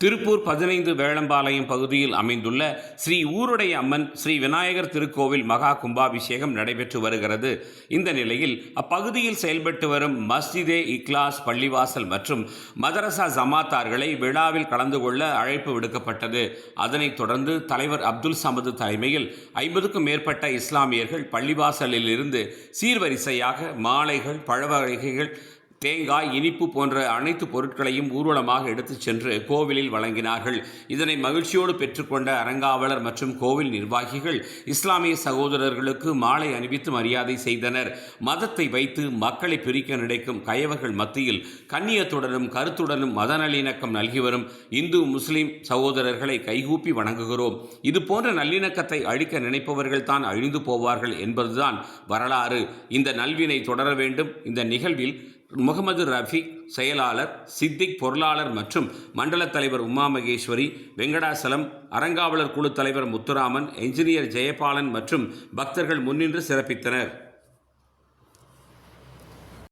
திருப்பூர் 15 வேளம்பாளையம் பகுதியில் அமைந்துள்ள ஸ்ரீ ஊருடைய அம்மன் ஸ்ரீ விநாயகர் திருக்கோவில் மகா கும்பாபிஷேகம் நடைபெற்று வருகிறது. இந்த நிலையில் அப்பகுதியில் செயல்பட்டு வரும் மஸ்ஜிதே இக்லாஸ் பள்ளிவாசல் மற்றும் மதரசா ஜமாத்தார்களை விழாவில் கலந்து கொள்ள அழைப்பு விடுக்கப்பட்டது. அதனைத் தொடர்ந்து தலைவர் அப்துல் சமது தலைமையில் 50க்கும் மேற்பட்ட இஸ்லாமியர்கள் பள்ளிவாசலில் இருந்து சீர்வரிசையாக மாலைகள், பழ வகைகள், தேங்காய், இனிப்பு போன்ற அனைத்து பொருட்களையும் ஊர்வலமாக எடுத்துச் சென்று கோவிலில் வழங்கினார்கள். இதனை மகிழ்ச்சியோடு பெற்றுக்கொண்ட அறங்காவலர் மற்றும் கோவில் நிர்வாகிகள் இஸ்லாமிய சகோதரர்களுக்கு மாலை அணிவித்து மரியாதை செய்தனர். மதத்தை வைத்து மக்களை பிரிக்க நினைக்கும் கயவர்கள் மத்தியில் கண்ணியத்துடனும் கருத்துடனும் மத நல்லிணக்கம் நல்கி வரும் இந்து முஸ்லிம் சகோதரர்களை கைகூப்பி வணங்குகிறோம். இதுபோன்ற நல்லிணக்கத்தை அழிக்க நினைப்பவர்கள் தான் அழிந்து போவார்கள் என்பதுதான் வரலாறு. இந்த நல்வினை தொடர வேண்டும். இந்த நிகழ்வில் முகமது ரஃபீக் செயலாளர், சித்திக் பொருளாளர் மற்றும் மண்டல தலைவர் உமா மகேஸ்வரி, வெங்கடாசலம், அறங்காவலர் குழு தலைவர் முத்துராமன், என்ஜினியர் ஜெயபாலன் மற்றும் பக்தர்கள் முன்னின்று சிறப்பித்தனர்.